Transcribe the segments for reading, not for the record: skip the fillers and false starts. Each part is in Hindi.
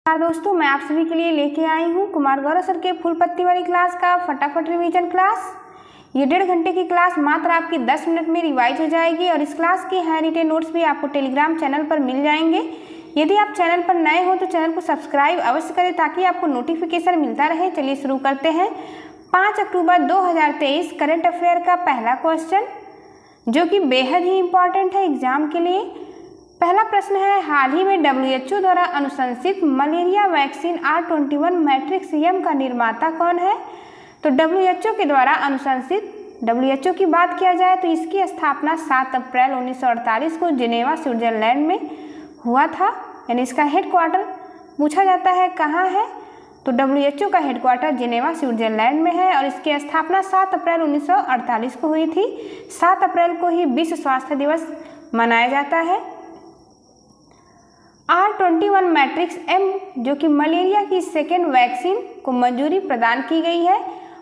दोस्तों, मैं आप सभी के लिए लेके आई हूँ कुमार गौरव सर के फुल पत्ती वाली क्लास का फटाफट रिवीजन क्लास। ये 1.5 घंटे की क्लास मात्र आपकी 10 मिनट में रिवाइज हो जाएगी और इस क्लास के हैंड रिटेन नोट्स भी आपको टेलीग्राम चैनल पर मिल जाएंगे। यदि आप चैनल पर नए हो तो चैनल को सब्सक्राइब अवश्य करें ताकि आपको नोटिफिकेशन मिलता रहे। चलिए शुरू करते हैं। 5 अक्टूबर 2023 करंट अफेयर का पहला क्वेश्चन, जो कि बेहद ही इम्पॉर्टेंट है एग्जाम के लिए। पहला प्रश्न है, हाल ही में WHO द्वारा अनुशंसित malaria vaccine R21 matrix M का निर्माता कौन है? तो WHO के द्वारा अनुशंसित, WHO की बात किया जाए तो इसकी स्थापना 7 अप्रैल 1948 को जिनेवा स्विट्जरलैंड में हुआ था। यानी इसका हेडक्वार्टर पूछा जाता है कहाँ है, तो WHO का हेडक्वार्टर जिनेवा स्विट्जरलैंड में है और इसकी स्थापना 7 अप्रैल 1948 को हुई थी। 7 अप्रैल को ही विश्व स्वास्थ्य दिवस मनाया जाता है। R21 मैट्रिक्स एम, जो कि मलेरिया की सेकेंड वैक्सीन को मंजूरी प्रदान की गई है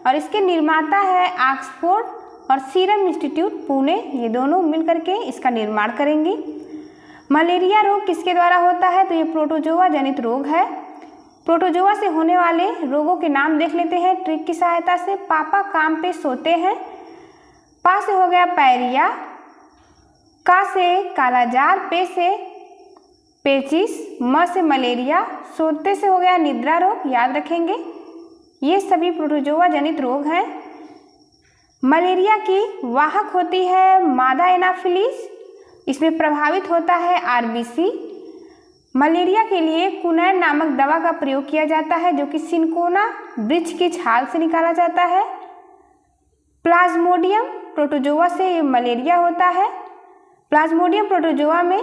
और इसके निर्माता है ऑक्सफोर्ड और सीरम इंस्टीट्यूट पुणे। ये दोनों मिलकर के इसका निर्माण करेंगी। मलेरिया रोग किसके द्वारा होता है? तो ये प्रोटोजोआ जनित रोग है। प्रोटोजोआ से होने वाले रोगों के नाम देख लेते हैं ट्रिक की सहायता से। पापा काम पे सोते हैं, पा से हो गया पैरिया, का से कालाजार, पे से पेचिस, म से मलेरिया, सोते से हो गया निद्रा रोग। याद रखेंगे, ये सभी प्रोटोजोआ जनित रोग हैं। मलेरिया की वाहक होती है मादा एनाफिलीज, इसमें प्रभावित होता है RBC। मलेरिया के लिए कुनैन नामक दवा का प्रयोग किया जाता है जो कि सिनकोना वृक्ष की छाल से निकाला जाता है। प्लाज्मोडियम प्रोटोजोआ से मलेरिया होता है। प्लाज्मोडियम प्रोटोजोआ में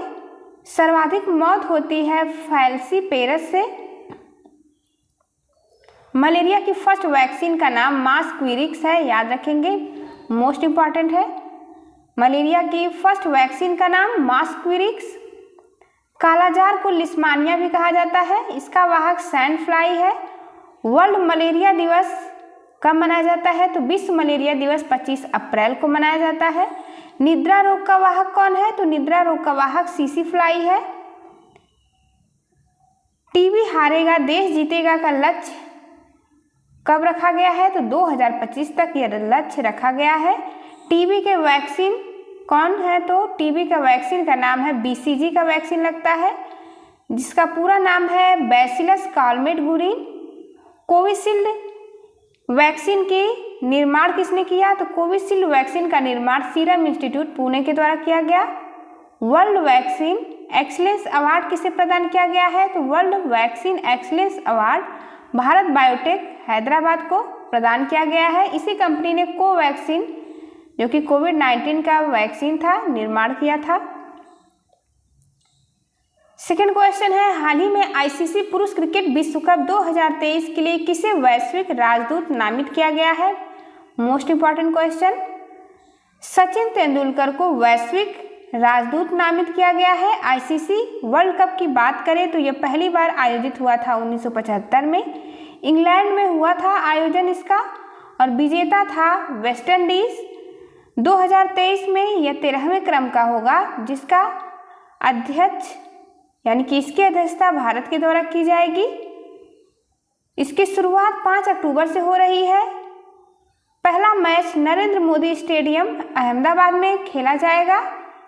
सर्वाधिक मौत होती है फैल्सीपेरस से। मलेरिया की फर्स्ट वैक्सीन का नाम मास्क्विरिक्स है, याद रखेंगे, मोस्ट इंपॉर्टेंट है। मलेरिया की फर्स्ट वैक्सीन का नाम मास्क्विरिक्स। कालाजार को लिस्मानिया भी कहा जाता है, इसका वाहक सैंड फ्लाई है। वर्ल्ड मलेरिया दिवस कब मनाया जाता है? तो विश्व मलेरिया दिवस 25 अप्रैल को मनाया जाता है। निद्रा रोग का वाहक कौन है? तो निद्रा रोग का वाहक सीसी फ्लाई है। टीबी हारेगा देश जीतेगा का लक्ष्य कब रखा गया है? तो 2025 तक यह लक्ष्य रखा गया है। टीबी के वैक्सीन कौन है? तो टीबी का वैक्सीन का नाम है BCG का वैक्सीन लगता है, जिसका पूरा नाम है बैसिलस कालमेट-गुरिन। कोविशील्ड वैक्सीन की निर्माण किसने किया? तो कोविशील्ड वैक्सीन का निर्माण सीरम इंस्टीट्यूट पुणे के द्वारा किया गया। वर्ल्ड वैक्सीन एक्सीलेंस अवार्ड किसे प्रदान किया गया है? तो world vaccine excellence award Bharat biotech Hyderabad को प्रदान किया गया है। इसी कंपनी ने कोवैक्सीन, जो कि कोविड-19 का वैक्सीन था, निर्माण किया था। सेकेंड क्वेश्चन है, हाल ही में ICC पुरुष क्रिकेट विश्व कप 2023 के लिए किसे वैश्विक राजदूत नामित किया गया है? Most important question. Sachin Tendulkar को वैश्विक राजदूत नामित किया गया है। ICC वर्ल्ड कप की बात करें तो यह पहली बार आयोजित हुआ था 1975 में, इंग्लैंड में हुआ था आयोजन इसका और विजेता था वेस्ट इंडीज। 2023 में यह 13वें क्रम का होगा, जिसका अध्यक्ष यानी कि इसकी अध्यक्षता भारत के द्वारा की जाएगी। इसकी शुरुआत 5 अक्टूबर से हो रही है। पहला मैच नरेंद्र मोदी स्टेडियम अहमदाबाद में खेला जाएगा।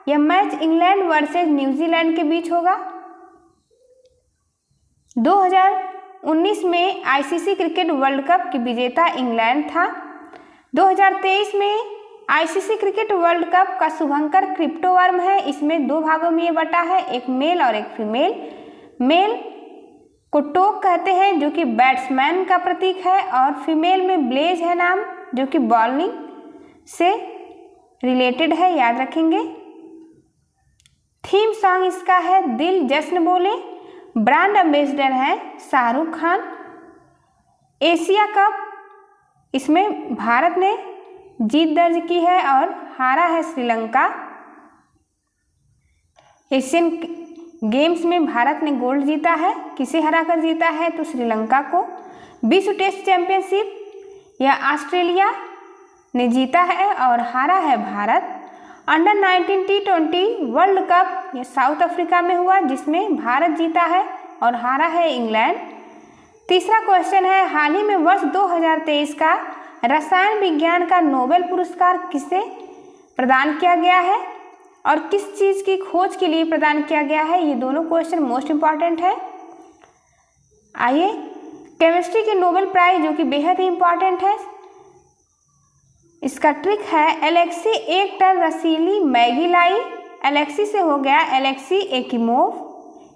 यह मैच इंग्लैंड वर्सेस न्यूजीलैंड के बीच होगा। 2019 में ICC क्रिकेट वर्ल्ड कप की विजेता इंग्लैंड था। 2023 में ICC क्रिकेट वर्ल्ड कप का शुभंकर क्रिप्टोवर्म है। इसमें 2 भागों में ये बटा है, एक मेल और एक फीमेल। मेल को टोक कहते हैं, जो कि बैट्समैन का प्रतीक है, और फीमेल में ब्लेज है नाम, जो कि बॉलिंग से रिलेटेड है, याद रखेंगे। थीम सॉन्ग इसका है दिल जश्न बोले। ब्रांड एम्बेसडर है शाहरुख खान। एशिया कप, इसमें भारत ने जीत दर्ज की है और हारा है श्रीलंका। एशियन गेम्स में भारत ने गोल्ड जीता है। किसे हराकर जीता है? तो श्रीलंका को। विश्व टेस्ट चैंपियनशिप यह ऑस्ट्रेलिया ने जीता है और हारा है Bharat. Under 19 T20 world cup ये साउथ अफ्रीका में हुआ, जिसमें भारत जीता है और हारा है इंग्लैंड। तीसरा क्वेश्चन है, हाल ही में वर्ष 2023 का रसायन विज्ञान का नोबेल पुरस्कार किसे प्रदान किया गया है और किस चीज़ की खोज के लिए प्रदान किया गया है? ये दोनों क्वेश्चन मोस्ट इम्पॉर्टेंट है। आइए, केमिस्ट्री के नोबेल प्राइज जो कि बेहद ही इम्पॉर्टेंट है, इसका ट्रिक है एलेक्सी 1 टन रसीली मैगी लाई। एलेक्सी से हो गया एलेक्सी एकिमोव।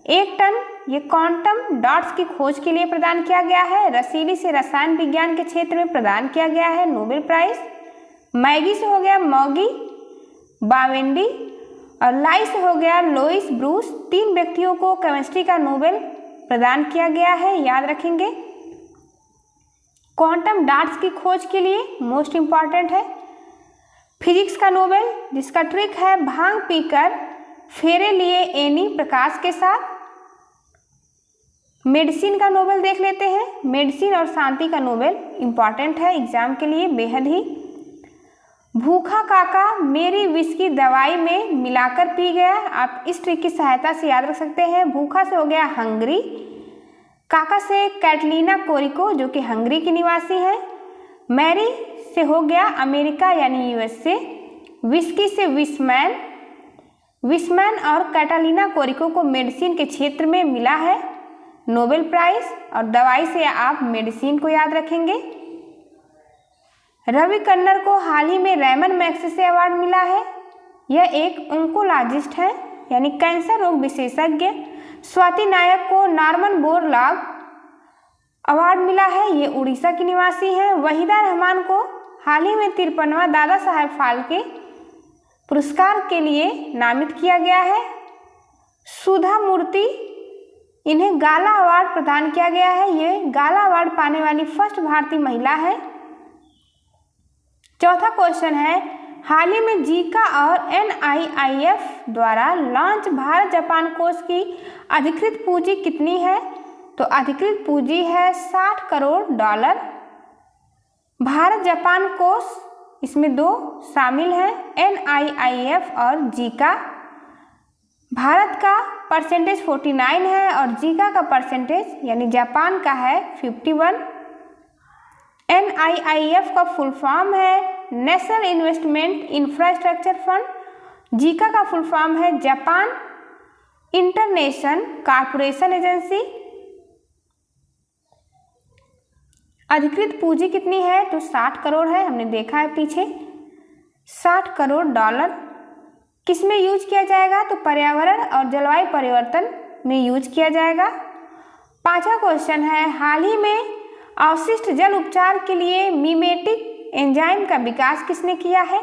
1 टन ये क्वांटम डॉट्स की खोज के लिए प्रदान किया गया है। रसीली से रसायन विज्ञान के क्षेत्र में प्रदान किया गया है नोबेल प्राइज। मैगी से हो गया मॉगी बावेंडी और लाई से हो गया लोइस ब्रूस। 3 व्यक्तियों को केमिस्ट्री का नोबेल प्रदान किया गया है, याद रखेंगे। क्वांटम डॉट्स की खोज के लिए मोस्ट इम्पॉर्टेंट है। फिजिक्स का नोबेल जिसका ट्रिक है भांग पीकर फेरे लिए एनी प्रकाश के साथ। मेडिसिन का नोबेल देख लेते हैं। मेडिसिन और शांति का नोबेल इम्पॉर्टेंट है एग्जाम के लिए बेहद ही। भूखा काका मेरी विस्की दवाई में मिलाकर पी गया। आप इस ट्रिक की सहायता से याद रख सकते हैं। भूखा से हो गया हंगरी, काका से कैटलीना कोरिको जो कि हंगरी की निवासी हैं। मैरी से हो गया अमेरिका यानी यूएसए। विस्की से विस्मैन, विस्मैन और कैटालिना कोरिको को मेडिसिन के क्षेत्र में मिला है नोबेल प्राइज। और दवाई से आप मेडिसिन को याद रखेंगे। रवि कन्नर को हाल ही में रेमन मैग्सेसे अवार्ड मिला है। यह एक ऑन्कोलॉजिस्ट हैं यानी कैंसर रोग विशेषज्ञ। स्वाति नायक को नॉर्मन बोरलॉग अवार्ड मिला है, ये उड़ीसा की निवासी हैं। वहीदा रहमान को हाल ही में 53वां दादा साहेब फाल्के पुरस्कार के लिए नामित किया गया है। सुधा मूर्ति, इन्हें गाला अवार्ड प्रदान किया गया है। ये गाला अवार्ड पाने वाली फर्स्ट भारतीय महिला है। चौथा क्वेश्चन है, हाल ही में जीका और NIIF द्वारा लॉन्च भारत जापान कोष की अधिकृत पूंजी कितनी है? तो अधिकृत पूंजी है $60 करोड़। भारत जापान कोष, इसमें 2 शामिल हैं, NIIF और जीका। भारत का परसेंटेज 49 है और जीका का परसेंटेज यानी जापान का है 51। NIIF का फुल फॉर्म है national investment infrastructure fund. Zika का फुल फॉर्म है जापान इंटरनेशनल कॉर्पोरेशन एजेंसी। अधिकृत पूंजी कितनी है? तो 60 करोड़ है, हमने देखा है पीछे। $60 करोड़ किस में यूज किया जाएगा? तो पर्यावरण और जलवायु परिवर्तन में यूज किया जाएगा। 5वां क्वेश्चन है, हाल ही में अवशिष्ट जल उपचार के लिए मिमेटिक एंजाइम का विकास किसने किया है?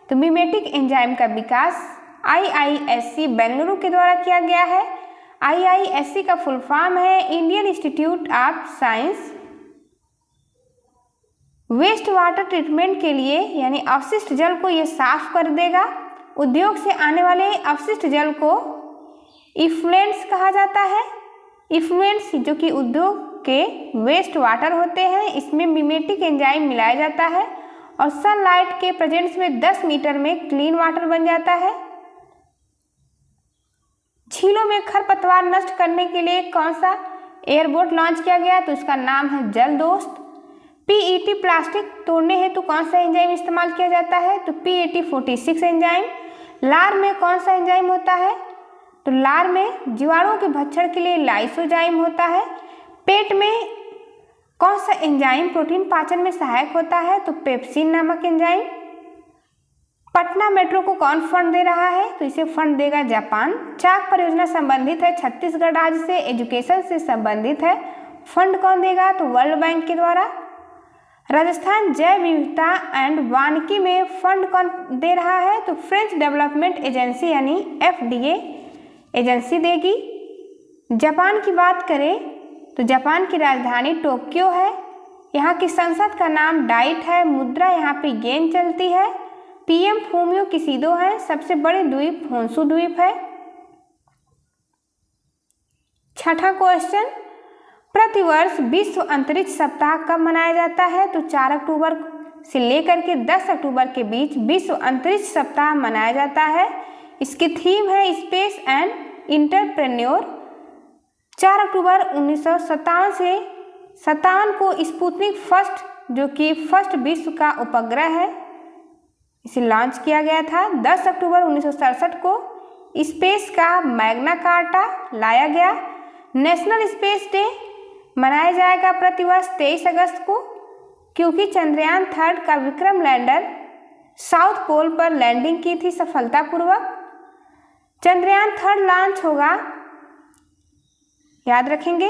तो मिमेटिक एंजाइम का विकास IISc बेंगलुरु के द्वारा किया गया है। IISc का फुल फॉर्म है Indian Institute of Science. Waste water treatment के लिए यानी अवशिष्ट जल को ये साफ कर देगा। उद्योग से आने वाले अवशिष्ट जल को इफ्लुएंट्स कहा जाता है। इफ्लुएंट्स जो कि उद्योग के वेस्ट वाटर होते हैं, इसमें मिमेटिक एंजाइम मिलाया जाता है और सनलाइट के प्रेजेंस में 10 मीटर में क्लीन वाटर बन जाता है। झीलों में खरपतवार नष्ट करने के लिए कौन सा एयरबोट लॉन्च किया गया? तो उसका नाम है जल दोस्त। PET प्लास्टिक तोड़ने हेतु कौन सा एंजाइम इस्तेमाल किया जाता है? तो PET46 एंजाइम। लार में कौन सा एंजाइम होता है? तो लार में जीवाणुओं के भक्षण के लिए लाइसोजाइम होता है। पेट में कौन सा एंजाइम प्रोटीन पाचन में सहायक होता है? तो पेप्सिन नामक एंजाइम। पटना मेट्रो को कौन फंड दे रहा है? तो इसे फंड देगा जापान। चाक परियोजना संबंधित है छत्तीसगढ़ राज्य से, एजुकेशन से संबंधित है। फंड कौन देगा? तो वर्ल्ड बैंक के द्वारा। राजस्थान जैव विविधता एंड वानिकी में फंड कौन दे रहा है? तो फ्रेंच डेवलपमेंट एजेंसी यानी FDA एजेंसी देगी। जापान की बात करें तो जापान की राजधानी टोक्यो है। यहाँ की संसद का नाम डाइट है। मुद्रा यहाँ पे येन चलती है। PM फूमियो किसिडो है। सबसे बड़े द्वीप होन्शु द्वीप है। 6वां क्वेश्चन, प्रतिवर्ष विश्व अंतरिक्ष सप्ताह कब मनाया जाता है? तो 4 अक्टूबर से लेकर के 10 अक्टूबर के बीच विश्व अंतरिक्ष सप्ताह मनाया जाता है। इसकी थीम है स्पेस एंड इंटरप्रेन्योर। 4 अक्टूबर 1957 से 57 को स्पुतनिक फर्स्ट, जो कि फर्स्ट विश्व का उपग्रह है, इसे लॉन्च किया गया था। 10 अक्टूबर 1967 को स्पेस का मैग्ना कार्टा लाया गया। नेशनल स्पेस डे मनाया जाएगा प्रतिवर्ष 23 अगस्त को, क्योंकि चंद्रयान 3 का विक्रम लैंडर साउथ पोल पर लैंडिंग की थी सफलतापूर्वक। चंद्रयान 3 लॉन्च होगा, याद रखेंगे।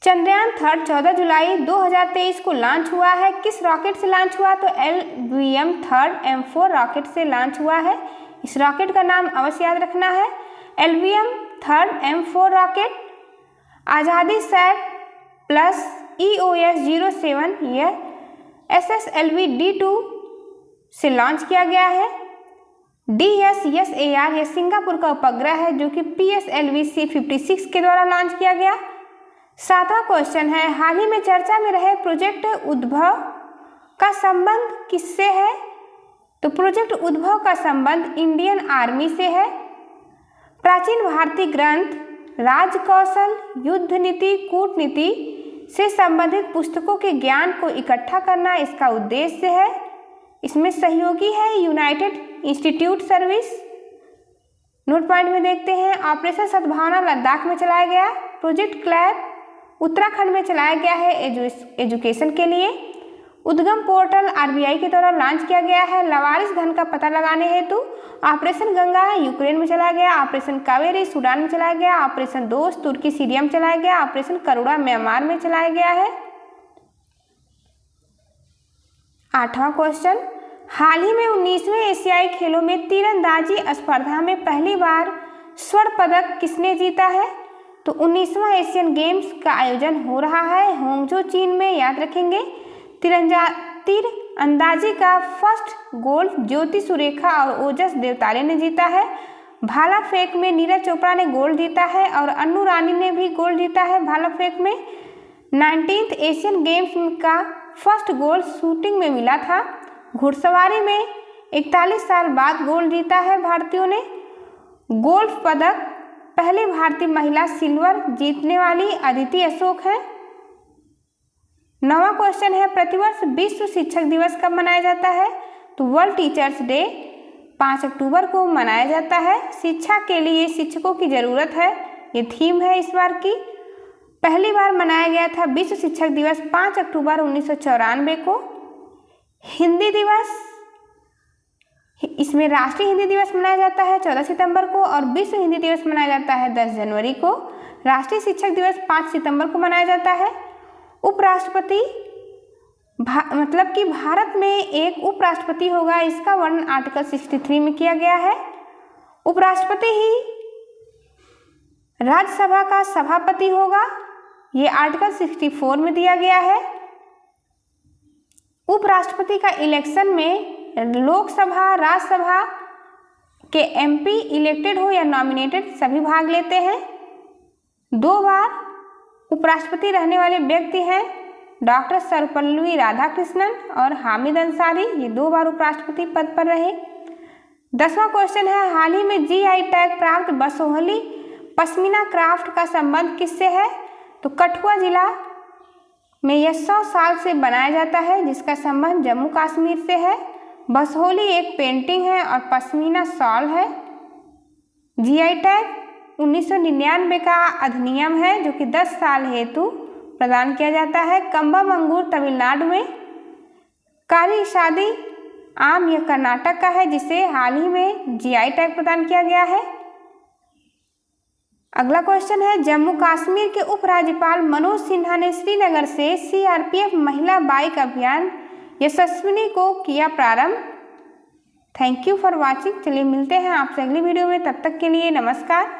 चंद्रयान 3 14 जुलाई 2023 को लॉन्च हुआ है। किस रॉकेट से लॉन्च हुआ? तो LVM-3 M4 रॉकेट से लॉन्च हुआ है। इस रॉकेट का नाम अवश्य याद रखना है, LVM-3 M4 रॉकेट। आज़ादी सैट प्लस EOS-07 यह SSLV-D2 से लॉन्च किया गया है। DSSAR यह सिंगापुर का उपग्रह है, जो कि PSLV-C56 के द्वारा लॉन्च किया गया। 7वां क्वेश्चन है, हाल ही में चर्चा में रहे प्रोजेक्ट उद्भव का संबंध किससे है? तो प्रोजेक्ट उद्भव का संबंध इंडियन आर्मी से है। प्राचीन भारतीय ग्रंथ राजकौशल, युद्ध नीति, कूटनीति से संबंधित पुस्तकों के ज्ञान को इकट्ठा करना इसका उद्देश्य है। इसमें सहयोगी है United institute service. Note point में देखते हैं, ऑपरेशन सद्भावना लद्दाख में चलाया गया। प्रोजेक्ट क्लैप उत्तराखंड में चलाया गया है एजुकेशन के लिए। उद्गम पोर्टल RBI के द्वारा लॉन्च किया गया है लावारिस धन का पता लगाने हेतु। ऑपरेशन गंगा यूक्रेन में चलाया गया। ऑपरेशन कावेरी सूडान में चलाया गया। ऑपरेशन दोस्त तुर्की सीरिया में चलाया गया। ऑपरेशन करुणा म्यांमार में चलाया गया है। 8वां क्वेश्चन, हाल ही में 19वें एशियाई खेलों में तीरंदाजी स्पर्धा में पहली बार स्वर्ण पदक किसने जीता है? तो 19वां एशियन गेम्स का आयोजन हो रहा है होंगझो चीन में, याद रखेंगे। तीरंदाजी का फर्स्ट गोल्ड ज्योति सुरेखा और ओजस देवताले ने जीता है। भाला फेंक में नीरज चोपड़ा ने गोल्ड जीता है और अन्नू रानी ने भी गोल्ड जीता है भाला फेंक में। 19th एशियन गेम्स का फर्स्ट गोल्ड शूटिंग में मिला था। घुड़सवारी में 41 साल बाद गोल्ड जीता है भारतीयों ने। गोल्फ पदक पहली भारतीय महिला सिल्वर जीतने वाली अदिति अशोक है। 9वां क्वेश्चन है, प्रतिवर्ष विश्व शिक्षक दिवस कब मनाया जाता है? तो वर्ल्ड टीचर्स डे 5 अक्टूबर को मनाया जाता है। शिक्षा के लिए शिक्षकों की जरूरत है, ये थीम है इस बार की। पहली बार मनाया गया था विश्व शिक्षक दिवस 5 अक्टूबर 1994 को। हिंदी दिवस, इसमें राष्ट्रीय हिंदी दिवस मनाया जाता है 14 सितंबर को और विश्व हिंदी दिवस मनाया जाता है 10 जनवरी को। राष्ट्रीय शिक्षक दिवस 5 सितंबर को मनाया जाता है। उपराष्ट्रपति मतलब कि भारत में एक उपराष्ट्रपति होगा, इसका वर्णन आर्टिकल 63 में किया गया है। उपराष्ट्रपति ही राज्यसभा का सभापति होगा, ये आर्टिकल 64 में दिया गया है। उपराष्ट्रपति का इलेक्शन में लोकसभा राज्यसभा के MP इलेक्टेड हो या नॉमिनेटेड सभी भाग लेते हैं। 2 बार उपराष्ट्रपति रहने वाले व्यक्ति हैं डॉक्टर सर्वपल्ली राधाकृष्णन और हामिद अंसारी, ये 2 बार उपराष्ट्रपति पद पर रहे। 10वां क्वेश्चन है, हाल ही में GI टैग प्राप्त बसोहली पश्मीना क्राफ्ट का संबंध किससे है? तो कठुआ जिला में यह 100 साल से बनाया जाता है, जिसका संबंध जम्मू कश्मीर से है। बसोहली एक पेंटिंग है और पश्मीना शॉल है। GI टैग 1999 का अधिनियम है, जो कि 10 साल हेतु प्रदान किया जाता है। कम्बम अंगूर तमिलनाडु में। कारी शादी आम यह कर्नाटक का है, जिसे हाल ही में GI टैग प्रदान किया गया है। अगला क्वेश्चन है, जम्मू कश्मीर के उपराज्यपाल मनोज सिन्हा ने श्रीनगर से CRPF महिला बाइक अभियान यशस्विनी को किया प्रारंभ। Thank you for watching. चलिए मिलते हैं आपसे अगली वीडियो में, तब तक के लिए नमस्कार।